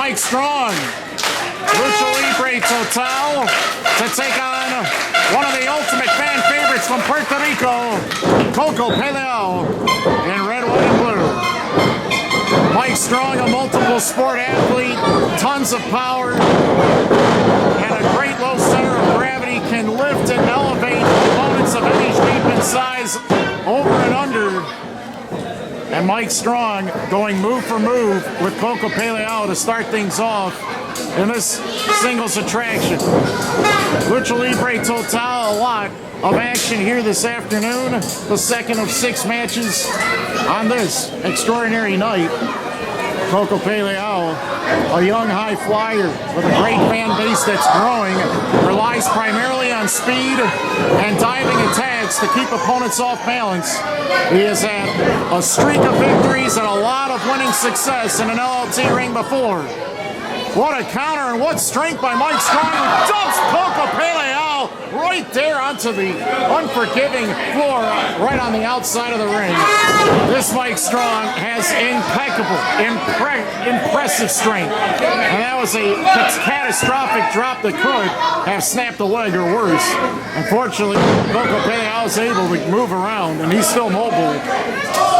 Mike Strong. Lucha Libre Total to take on one of the ultimate fan favorites from Puerto Rico, Coco Pe Lao, in red, white, and blue. Mike Strong, a multiple sport athlete, tons of power, and a great low center of gravity, can lift and elevate opponents of any shape and size over and under. And Mike Strong going move for move with Coco Pe Lao to start things off in this singles attraction. Lucha Libre Total, a lot of action here this afternoon. The second of 6 matches on this extraordinary night. Coco Pe Lao, a young high flyer with a great fan base that's growing, relies primarily on speed and diving attacks to keep opponents off balance. He has had a streak of victories and a lot of winning success in an LLT ring before. What a counter and what strength by Mike Strong, who dumps Coco Pe Lao right there onto the unforgiving floor, right on the outside of the ring. This Mike Strong has impressive strength. And that was a catastrophic drop that could have snapped a leg or worse. Unfortunately, Coco Pe Lao is able to move around, and he's still mobile.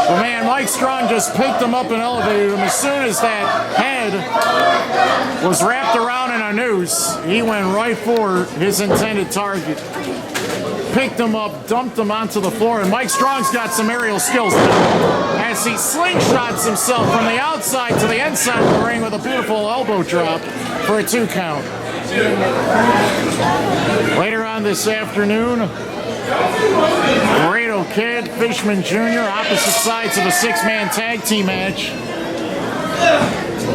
But man, Mike Strong just picked him up and elevated him. As soon as that head was wrapped around in a noose, he went right for his intended target. Picked him up, dumped him onto the floor, and Mike Strong's got some aerial skills as he slingshots himself from the outside to the inside of the ring with a beautiful elbow drop for a 2 count. Later on this afternoon, Laredo Kid, Fishman Jr., opposite sides of a 6-man tag team match,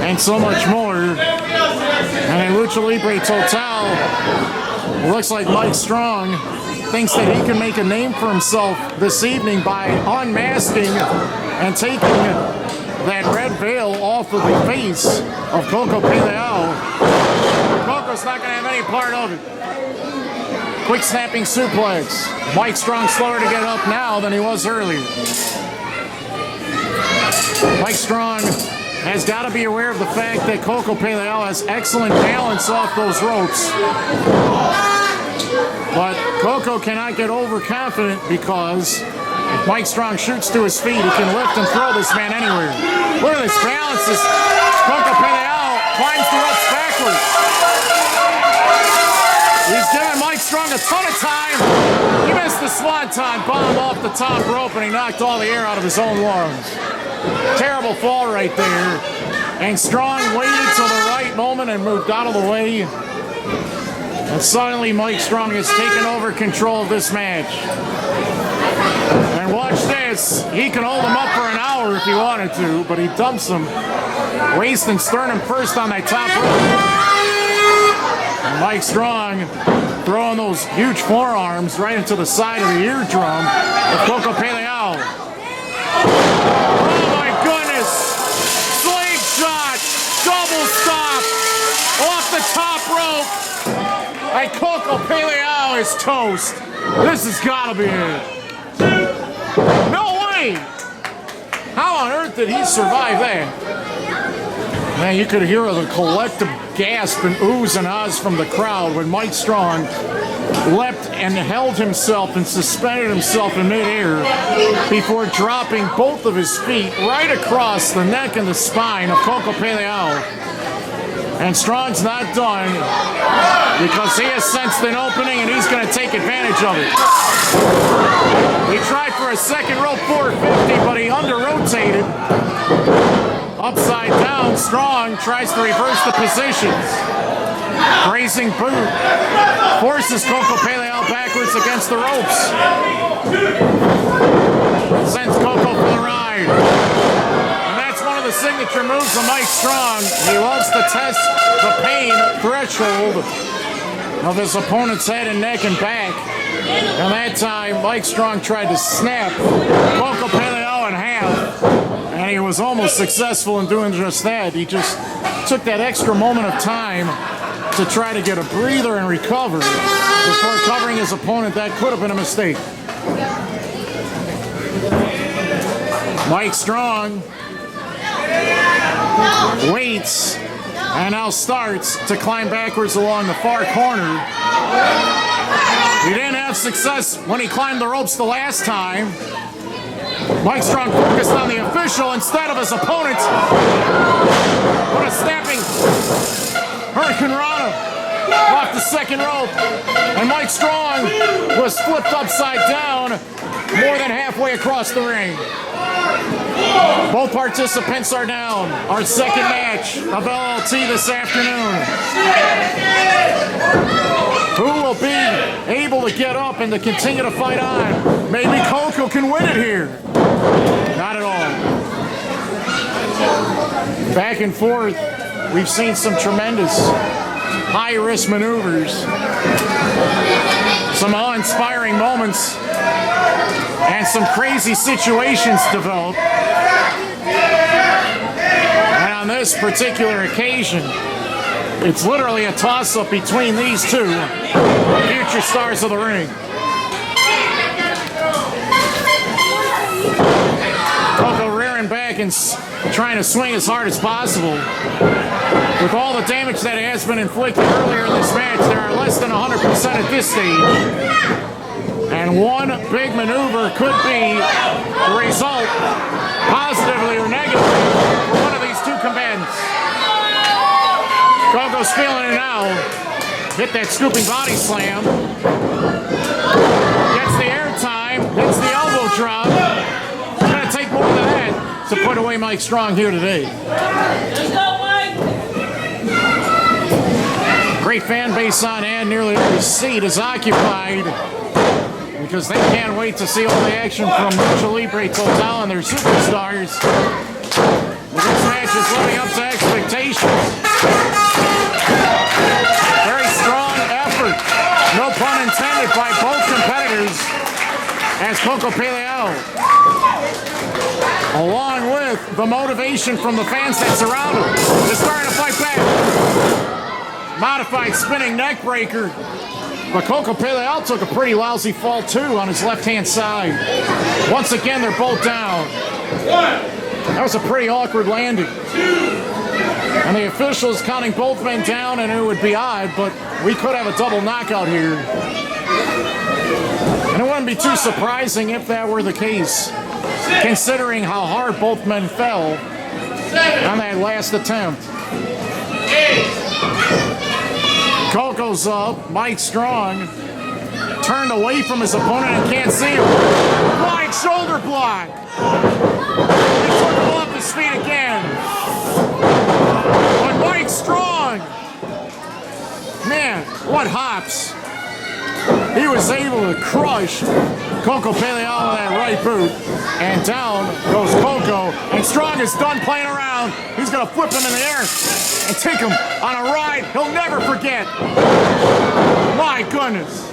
and so much more. And in Lucha Libre Total, it looks like Mike Strong thinks that he can make a name for himself this evening by unmasking and taking that red veil off of the face of Coco Pe Lao. Coco's not going to have any part of it. Quick snapping suplex. Mike Strong slower to get up now than he was earlier. Mike Strong has got to be aware of the fact that Coco Pe Lao has excellent balance off those ropes. But Coco cannot get overconfident, because if Mike Strong shoots to his feet, he can lift and throw this man anywhere. Look at this balance as Coco Pe Lao climbs the ropes backwards. He's giving Mike Strong a ton of time. He missed the swanton bomb off the top rope, and he knocked all the air out of his own lungs. Terrible fall right there. And Strong waited till the right moment and moved out of the way. And suddenly Mike Strong has taken over control of this match. And watch this. He can hold him up for an hour if he wanted to, but he dumps him waist and sternum first on that top rope. And Mike Strong throwing those huge forearms right into the side of the eardrum of Coco Pe Lao. Oh my goodness! Slingshot! Double stop! Off the top rope! And Coco Pe Lao is toast. This has got to be it. No way! How on earth did he survive that? Man, you could hear the collective gasp and oohs and ahs from the crowd when Mike Strong leapt and held himself and suspended himself in midair before dropping both of his feet right across the neck and the spine of Coco Pe Lao. And Strong's not done, because he has sensed an opening and he's going to take advantage of it. He tried for a second rope 450, but he under-rotated. Upside down, Strong tries to reverse the positions. Grazing boot forces Coco Pe Lao backwards against the ropes. Sends Coco for the ride. And that's one of the signature moves of Mike Strong. He loves to test the pain threshold of his opponent's head and neck and back. And that time, Mike Strong tried to snap Coco Pe Lao in half. And he was almost successful in doing just that. He just took that extra moment of time to try to get a breather and recover before covering his opponent. That could have been a mistake. Mike Strong waits And now starts to climb backwards along the far corner. He didn't have success when he climbed the ropes the last time. Mike Strong focused on the official instead of his opponent. What a snapping Hurricane Rana off the second rope. And Mike Strong was flipped upside down more than halfway across the ring. Both participants are down. Our second match of LLT this afternoon. Who will be able to get up and to continue to fight on? Maybe Coco can win it here. Not at all. Back and forth, we've seen some tremendous high-risk maneuvers. Some awe-inspiring moments and some crazy situations develop. And on this particular occasion, it's literally a toss-up between these two future stars of the ring. Coco rearing back and trying to swing as hard as possible. With all the damage that has been inflicted earlier in this match, there are less than 100% at this stage. And one big maneuver could be the result, positively or negatively, for one of these two combatants. Coco's feeling it now. Hit that scooping body slam. Gets the airtime. Hits the elbow drop. It's going to take more than that to put away Mike Strong here today. Great fan base on hand. Nearly every seat is occupied because they can't wait to see all the action from Lucha Libre Total and their superstars. This match is living up to expectations. Very strong effort, no pun intended, by both competitors as Coco Pe Lao, along with the motivation from the fans that surround him, is starting to fight back. Modified spinning neck breaker. But Coco Pe Lao took a pretty lousy fall, too, on his left-hand side. Once again, they're both down. That was a pretty awkward landing. And the officials counting both men down, and it would be odd, but we could have a double knockout here. And it wouldn't be too surprising if that were the case, considering how hard both men fell on that last attempt. Coco's up. Mike Strong turned away from his opponent and can't see him. Flying shoulder block. He took him off his feet again. But Mike Strong, man, what hops. He was able to crush Coco Pe Lao with that right boot. And down goes Coco. And Strong is done playing around. He's going to flip him in the air and take him on a ride he'll never forget. My goodness.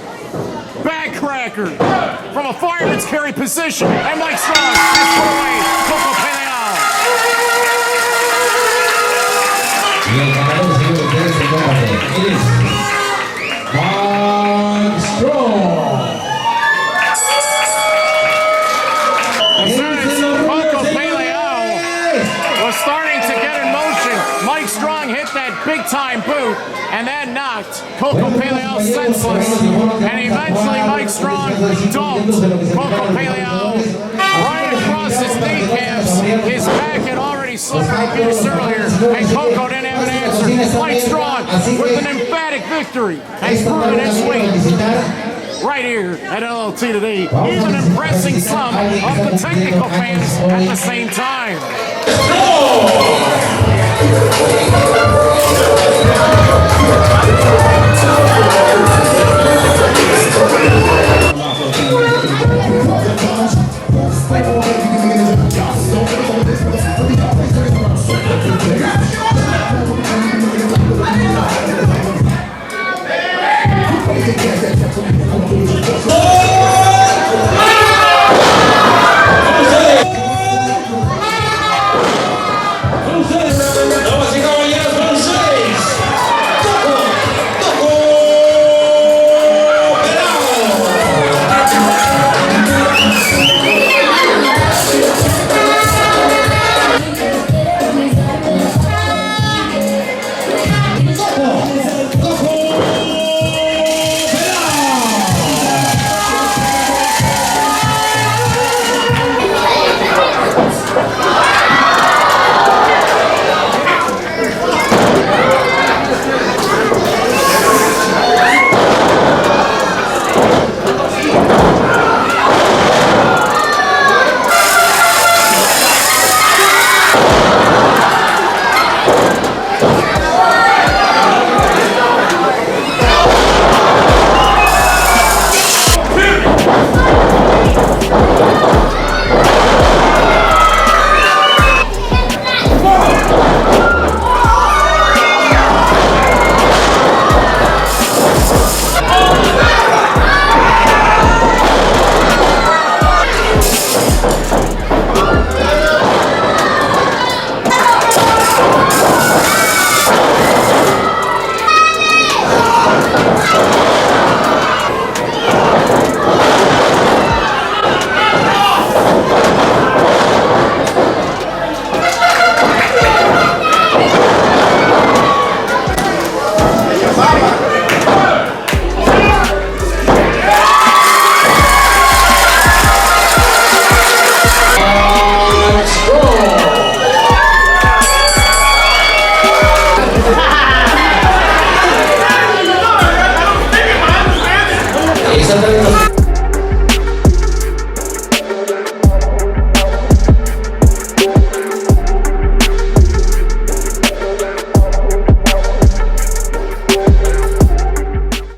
Backcracker from a fireman's carry position. And Mike Strong has put away Coco Pe Lao. It is Mike Strong. As soon as Coco Pe Lao was starting to get in motion, Mike Strong hit that big-time boot, and that knocked Coco Pe Lao senseless. And eventually Mike Strong dumped Coco Pe Lao right across his kneecaps. His back had already suffered abuse earlier, and Coco didn't have an answer. Mike Strong with an emphatic victory has proven his weight right here at LLT today, even impressing some of the technical fans at the same time.